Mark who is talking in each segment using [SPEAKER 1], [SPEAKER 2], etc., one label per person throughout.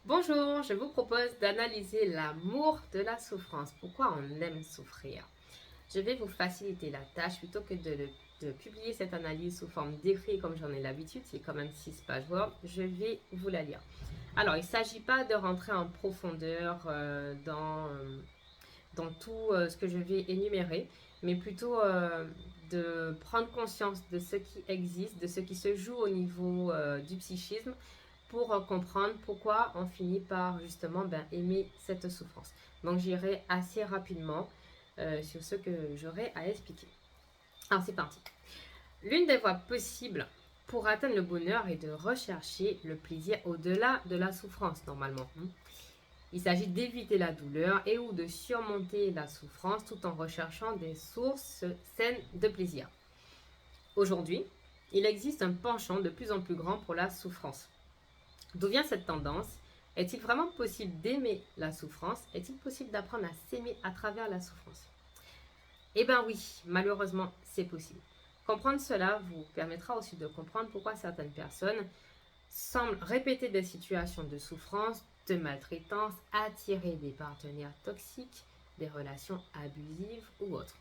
[SPEAKER 1] Bonjour, je vous propose d'analyser l'amour de la souffrance. Pourquoi on aime souffrir? Je vais vous faciliter la tâche plutôt que de publier cette analyse sous forme d'écrit comme j'en ai l'habitude. C'est quand même 6 pages Word. Je vais vous la lire. Alors, il ne s'agit pas de rentrer en profondeur dans tout ce que je vais énumérer, mais plutôt de prendre conscience de ce qui existe, de ce qui se joue au niveau du psychisme pour comprendre pourquoi on finit par justement aimer cette souffrance. Donc j'irai assez rapidement sur ce que j'aurai à expliquer. Alors c'est parti. L'une des voies possibles pour atteindre le bonheur est de rechercher le plaisir au-delà de la souffrance normalement. Il s'agit d'éviter la douleur et ou de surmonter la souffrance tout en recherchant des sources saines de plaisir. Aujourd'hui, il existe un penchant de plus en plus grand pour la souffrance. D'où vient cette tendance? Est-il vraiment possible d'aimer la souffrance? Est-il possible d'apprendre à s'aimer à travers la souffrance? Eh bien oui, malheureusement, c'est possible. Comprendre cela vous permettra aussi de comprendre pourquoi certaines personnes semblent répéter des situations de souffrance, de maltraitance, attirer des partenaires toxiques, des relations abusives ou autres.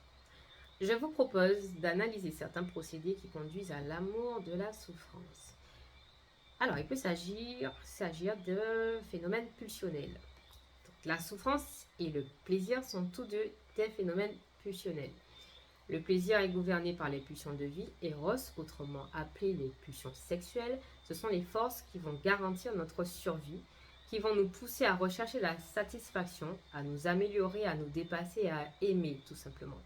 [SPEAKER 1] Je vous propose d'analyser certains procédés qui conduisent à l'amour de la souffrance. Alors, il peut s'agir de phénomènes pulsionnels. Donc, la souffrance et le plaisir sont tous deux des phénomènes pulsionnels. Le plaisir est gouverné par les pulsions de vie, Eros, autrement appelées les pulsions sexuelles. Ce sont les forces qui vont garantir notre survie, qui vont nous pousser à rechercher la satisfaction, à nous améliorer, à nous dépasser, à aimer tout simplement.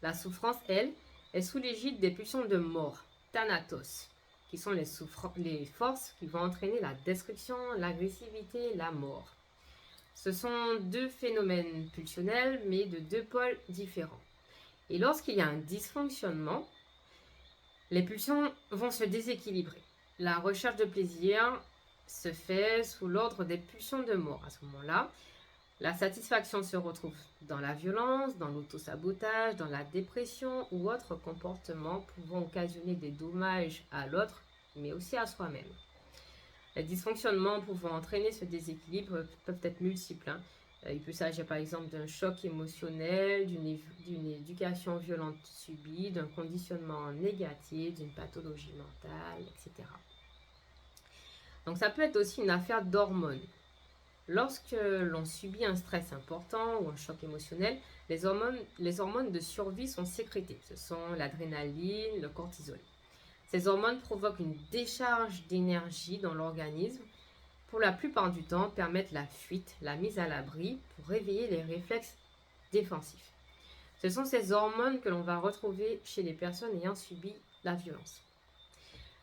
[SPEAKER 1] La souffrance, elle, est sous l'égide des pulsions de mort, Thanatos, qui sont les forces qui vont entraîner la destruction, l'agressivité, la mort. Ce sont deux phénomènes pulsionnels, mais de deux pôles différents. Et lorsqu'il y a un dysfonctionnement, les pulsions vont se déséquilibrer. La recherche de plaisir se fait sous l'ordre des pulsions de mort. À ce moment-là, la satisfaction se retrouve dans la violence, dans l'autosabotage, dans la dépression ou autres comportements pouvant occasionner des dommages à l'autre, mais aussi à soi-même. Les dysfonctionnements pouvant entraîner ce déséquilibre peuvent être multiples. Il peut s'agir par exemple d'un choc émotionnel, d'une éducation violente subie, d'un conditionnement négatif, d'une pathologie mentale, etc. Donc ça peut être aussi une affaire d'hormones. Lorsque l'on subit un stress important ou un choc émotionnel, les hormones de survie sont sécrétées. Ce sont l'adrénaline, le cortisol. Ces hormones provoquent une décharge d'énergie dans l'organisme. Pour la plupart du temps, permettent la fuite, la mise à l'abri pour réveiller les réflexes défensifs. Ce sont ces hormones que l'on va retrouver chez les personnes ayant subi la violence.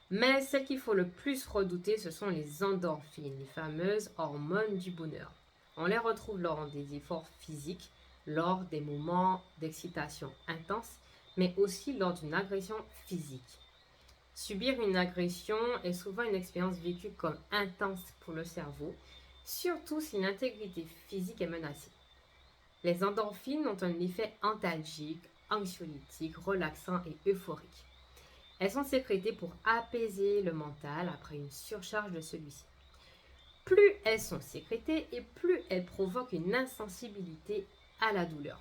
[SPEAKER 1] Mais celles qu'il faut le plus redouter, ce sont les endorphines, les fameuses hormones du bonheur. On les retrouve lors des efforts physiques, lors des moments d'excitation intense, mais aussi lors d'une agression physique. Subir une agression est souvent une expérience vécue comme intense pour le cerveau, surtout si l'intégrité physique est menacée. Les endorphines ont un effet antalgique, anxiolytique, relaxant et euphorique. Elles sont sécrétées pour apaiser le mental après une surcharge de celui-ci. Plus elles sont sécrétées et plus elles provoquent une insensibilité à la douleur.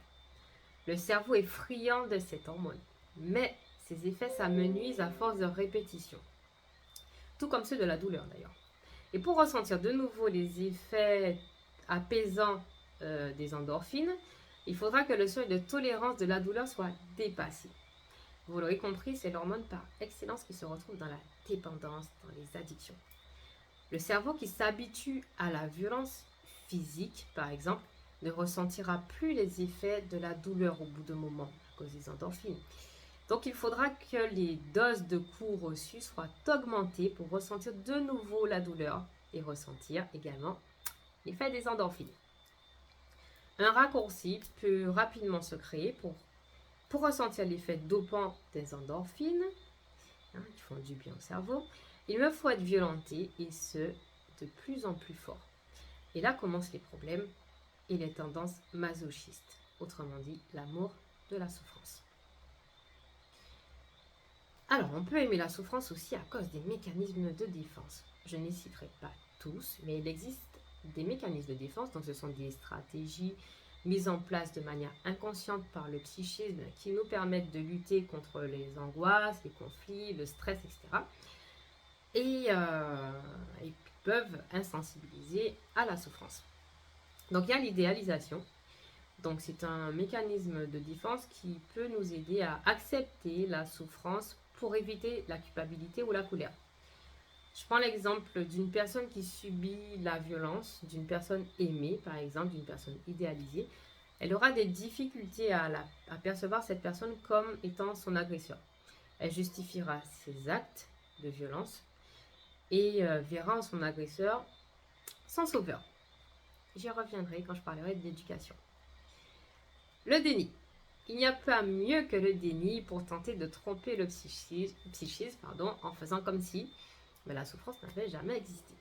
[SPEAKER 1] Le cerveau est friand de cette hormone, mais ses effets s'amenuisent à force de répétition, tout comme ceux de la douleur d'ailleurs. Et pour ressentir de nouveau les effets apaisants des endorphines, il faudra que le seuil de tolérance de la douleur soit dépassé. Vous l'aurez compris, c'est l'hormone par excellence qui se retrouve dans la dépendance, dans les addictions. Le cerveau qui s'habitue à la violence physique, par exemple, ne ressentira plus les effets de la douleur au bout d'un moment à cause des endorphines. Donc il faudra que les doses de coups reçus soient augmentées pour ressentir de nouveau la douleur et ressentir également l'effet des endorphines. Un raccourci peut rapidement se créer pour ressentir l'effet dopant des endorphines, qui font du bien au cerveau. Il me faut être violenté et ce, de plus en plus fort. Et là commencent les problèmes et les tendances masochistes, autrement dit l'amour de la souffrance. Alors, on peut aimer la souffrance aussi à cause des mécanismes de défense. Je n'y citerai pas tous, mais il existe des mécanismes de défense, donc ce sont des stratégies mises en place de manière inconsciente par le psychisme qui nous permettent de lutter contre les angoisses, les conflits, le stress, etc. Et peuvent insensibiliser à la souffrance. Donc il y a l'idéalisation. Donc c'est un mécanisme de défense qui peut nous aider à accepter la souffrance pour éviter la culpabilité ou la colère. Je prends l'exemple d'une personne qui subit la violence, d'une personne aimée, par exemple, d'une personne idéalisée. Elle aura des difficultés à percevoir cette personne comme étant son agresseur. Elle justifiera ses actes de violence et verra en son agresseur son sauveur. J'y reviendrai quand je parlerai de l'éducation. Le déni. Il n'y a pas mieux que le déni pour tenter de tromper le psychisme en faisant comme si la souffrance n'avait jamais existé.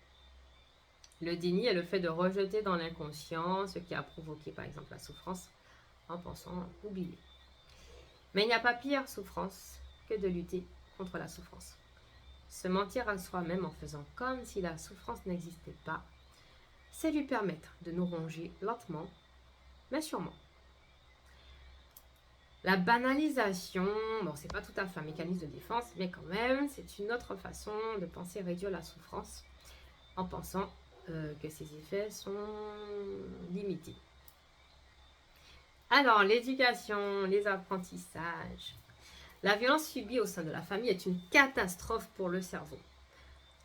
[SPEAKER 1] Le déni est le fait de rejeter dans l'inconscient ce qui a provoqué par exemple la souffrance en pensant oublier. Mais il n'y a pas pire souffrance que de lutter contre la souffrance. Se mentir à soi-même en faisant comme si la souffrance n'existait pas, c'est lui permettre de nous ronger lentement, mais sûrement. La banalisation, c'est pas tout à fait un mécanisme de défense, mais quand même, c'est une autre façon de penser réduire la souffrance en pensant que ses effets sont limités. Alors, l'éducation, les apprentissages. La violence subie au sein de la famille est une catastrophe pour le cerveau.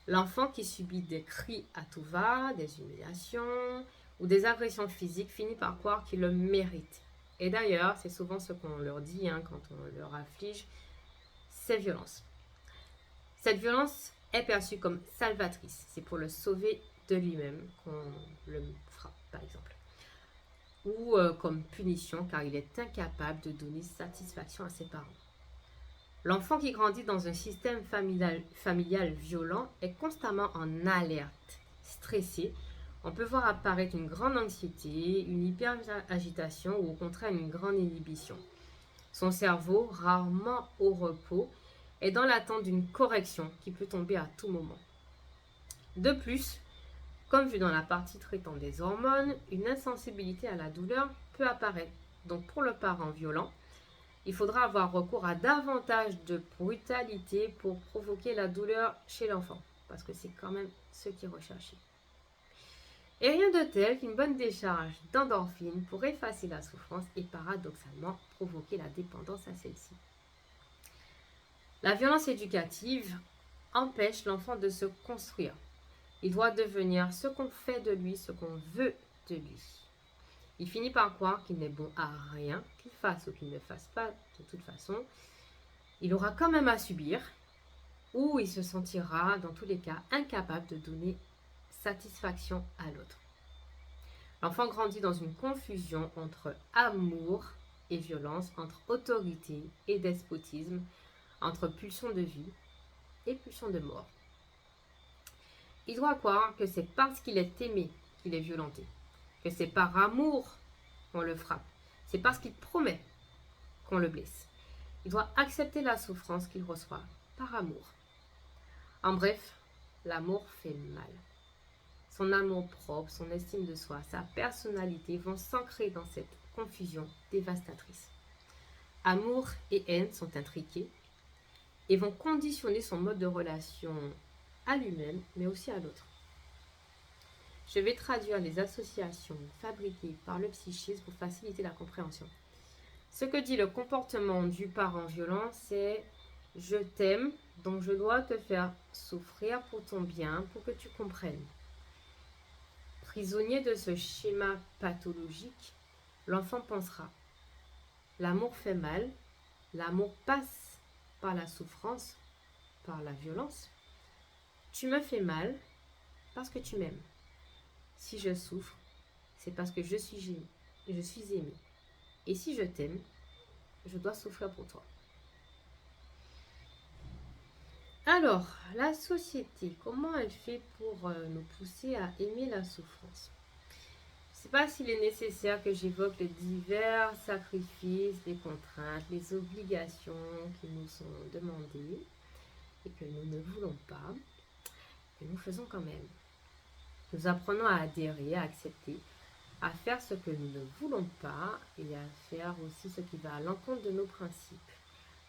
[SPEAKER 1] L'enfant qui subit des cris à tout va, des humiliations ou des agressions physiques finit par croire qu'il le mérite. Et d'ailleurs, c'est souvent ce qu'on leur dit quand on leur afflige ces violences. Cette violence est perçue comme salvatrice. C'est pour le sauver de lui-même qu'on le frappe, par exemple. Ou comme punition car il est incapable de donner satisfaction à ses parents. L'enfant qui grandit dans un système familial violent est constamment en alerte, stressé. On peut voir apparaître une grande anxiété, une hyperagitation ou au contraire une grande inhibition. Son cerveau, rarement au repos, est dans l'attente d'une correction qui peut tomber à tout moment. De plus, comme vu dans la partie traitant des hormones, une insensibilité à la douleur peut apparaître. Donc pour le parent violent, il faudra avoir recours à davantage de brutalité pour provoquer la douleur chez l'enfant, parce que c'est quand même ce qui est recherché. Et rien de tel qu'une bonne décharge d'endorphine pour effacer la souffrance et paradoxalement provoquer la dépendance à celle-ci. La violence éducative empêche l'enfant de se construire. Il doit devenir ce qu'on fait de lui, ce qu'on veut de lui. Il finit par croire qu'il n'est bon à rien, qu'il fasse ou qu'il ne fasse pas de toute façon. Il aura quand même à subir, ou il se sentira dans tous les cas incapable de donner satisfaction à l'autre. L'enfant grandit dans une confusion entre amour et violence, entre autorité et despotisme, entre pulsion de vie et pulsion de mort. Il doit croire que c'est parce qu'il est aimé qu'il est violenté, que c'est par amour qu'on le frappe, c'est parce qu'il promet qu'on le blesse. Il doit accepter la souffrance qu'il reçoit par amour. En bref, l'amour fait mal. Son amour propre, son estime de soi, sa personnalité vont s'ancrer dans cette confusion dévastatrice. Amour et haine sont intriqués et vont conditionner son mode de relation à lui-même, mais aussi à l'autre. Je vais traduire les associations fabriquées par le psychisme pour faciliter la compréhension. Ce que dit le comportement du parent violent, c'est « je t'aime, donc je dois te faire souffrir pour ton bien, pour que tu comprennes ». Prisonnier de ce schéma pathologique, l'enfant pensera « l'amour fait mal, l'amour passe par la souffrance, par la violence. Tu me fais mal parce que tu m'aimes. Si je souffre, c'est parce que je suis aimé. Et si je t'aime, je dois souffrir pour toi. » Alors, la société, comment elle fait pour nous pousser à aimer la souffrance? Je ne sais pas s'il est nécessaire que j'évoque les divers sacrifices, les contraintes, les obligations qui nous sont demandées et que nous ne voulons pas, que nous faisons quand même. Nous apprenons à adhérer, à accepter, à faire ce que nous ne voulons pas et à faire aussi ce qui va à l'encontre de nos principes.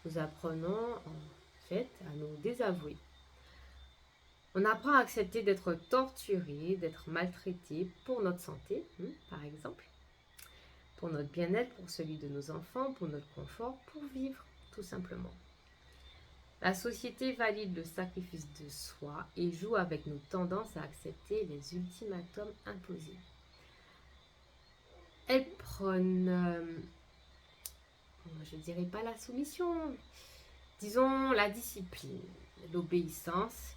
[SPEAKER 1] Nous apprenons en fait à nous désavouer. On apprend à accepter d'être torturé, d'être maltraité pour notre santé, par exemple, pour notre bien-être, pour celui de nos enfants, pour notre confort, pour vivre, tout simplement. La société valide le sacrifice de soi et joue avec nos tendances à accepter les ultimatums imposés. Elle prône, je ne dirais pas la soumission, disons la discipline, l'obéissance,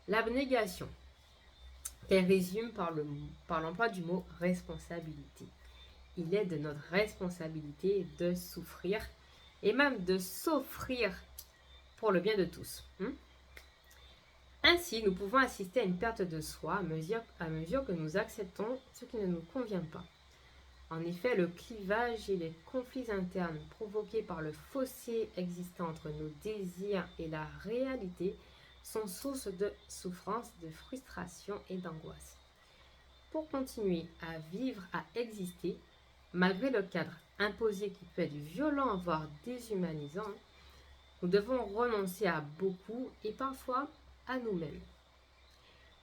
[SPEAKER 1] l'abnégation, qu'elle résume par l'emploi du mot responsabilité. Il est de notre responsabilité de souffrir et même de s'offrir pour le bien de tous. Ainsi, nous pouvons assister à une perte de soi à mesure que nous acceptons ce qui ne nous convient pas. En effet, le clivage et les conflits internes provoqués par le fossé existant entre nos désirs et la réalité sont source de souffrance, de frustration et d'angoisse. Pour continuer à vivre, à exister, malgré le cadre imposé qui peut être violent, voire déshumanisant, nous devons renoncer à beaucoup et parfois à nous-mêmes.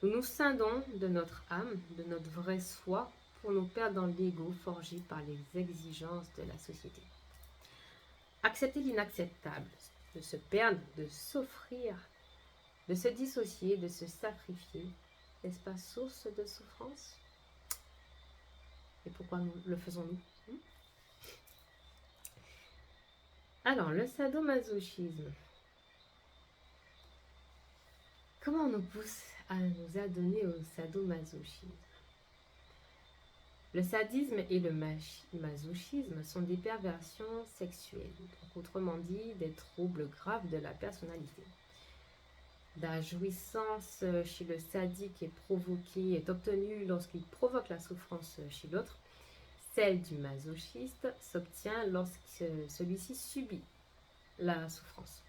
[SPEAKER 1] Nous nous scindons de notre âme, de notre vrai soi, pour nous perdre dans l'ego forgé par les exigences de la société. Accepter l'inacceptable, de se perdre, de s'offrir, de se dissocier, de se sacrifier, n'est-ce pas source de souffrance? Et pourquoi le faisons-nous? Alors, le sadomasochisme. Comment on nous pousse à nous adonner au sadomasochisme? Le sadisme et le masochisme sont des perversions sexuelles, donc autrement dit des troubles graves de la personnalité. La jouissance chez le sadique est obtenue lorsqu'il provoque la souffrance chez l'autre. Celle du masochiste s'obtient lorsque celui-ci subit la souffrance.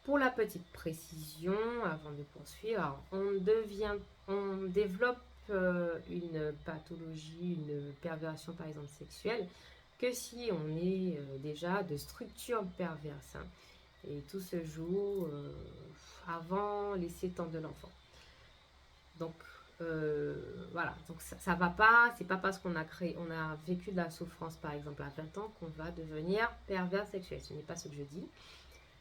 [SPEAKER 1] Pour la petite précision, avant de poursuivre, on développe une pathologie, une perversion par exemple sexuelle, que si on est déjà de structure perverse. Et tout se joue avant les 7 ans de l'enfant. Donc voilà, donc ça va pas, c'est pas parce qu'on a vécu de la souffrance par exemple à 20 ans qu'on va devenir pervers sexuel. Ce n'est pas ce que je dis.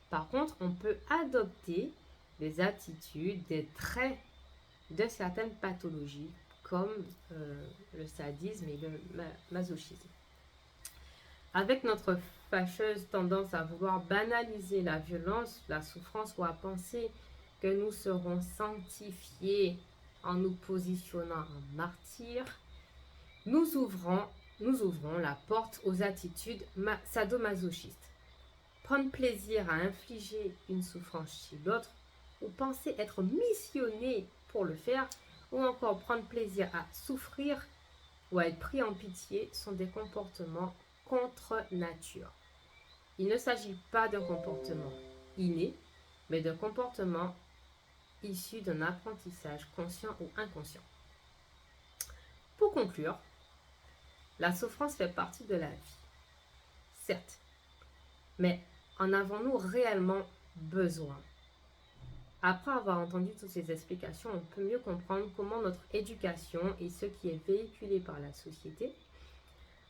[SPEAKER 1] Par contre, on peut adopter des attitudes, des traits de certaines pathologies comme le sadisme et le masochisme. Avec notre fâcheuse tendance à vouloir banaliser la violence, la souffrance ou à penser que nous serons sanctifiés en nous positionnant en martyrs, nous ouvrons la porte aux attitudes sadomasochistes. Prendre plaisir à infliger une souffrance chez l'autre ou penser être missionné pour le faire ou encore prendre plaisir à souffrir ou à être pris en pitié sont des comportements contre nature. Il ne s'agit pas d'un comportement inné, mais d'un comportement issu d'un apprentissage conscient ou inconscient. Pour conclure, la souffrance fait partie de la vie, certes, mais en avons-nous réellement besoin? Après avoir entendu toutes ces explications, on peut mieux comprendre comment notre éducation et ce qui est véhiculé par la société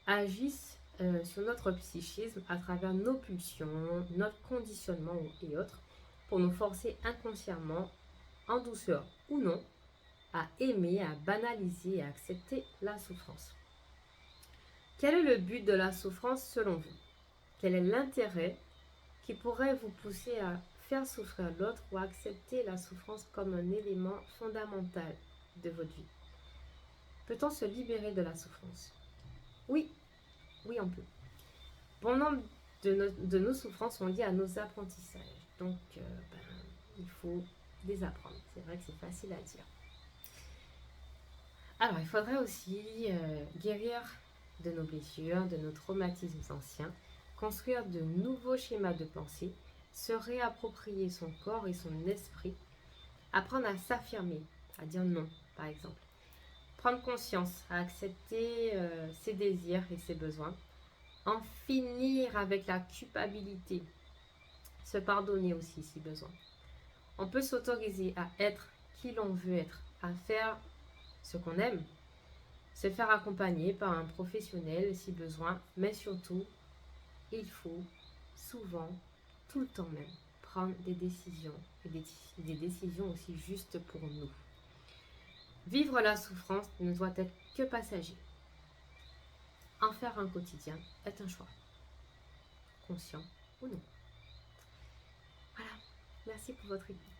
[SPEAKER 1] agissent sur notre psychisme à travers nos pulsions, notre conditionnement et autres, pour nous forcer inconsciemment, en douceur ou non, à aimer, à banaliser et à accepter la souffrance. Quel est le but de la souffrance selon vous? Quel est l'intérêt qui pourrait vous pousser à faire souffrir l'autre ou à accepter la souffrance comme un élément fondamental de votre vie? Peut-on se libérer de la souffrance? Oui, on peut. Bon nombre de nos souffrances sont liées à nos apprentissages. Donc, il faut les apprendre. C'est vrai que c'est facile à dire. Alors, il faudrait aussi guérir de nos blessures, de nos traumatismes anciens, construire de nouveaux schémas de pensée, se réapproprier son corps et son esprit, apprendre à s'affirmer, à dire non, par exemple. Prendre conscience, à accepter ses désirs et ses besoins. En finir avec la culpabilité. Se pardonner aussi si besoin. On peut s'autoriser à être qui l'on veut être, à faire ce qu'on aime, se faire accompagner par un professionnel si besoin, mais surtout, il faut souvent, tout le temps même, prendre des décisions et des décisions aussi justes pour nous. Vivre la souffrance ne doit être que passager. En faire un quotidien est un choix, conscient ou non. Voilà, merci pour votre écoute.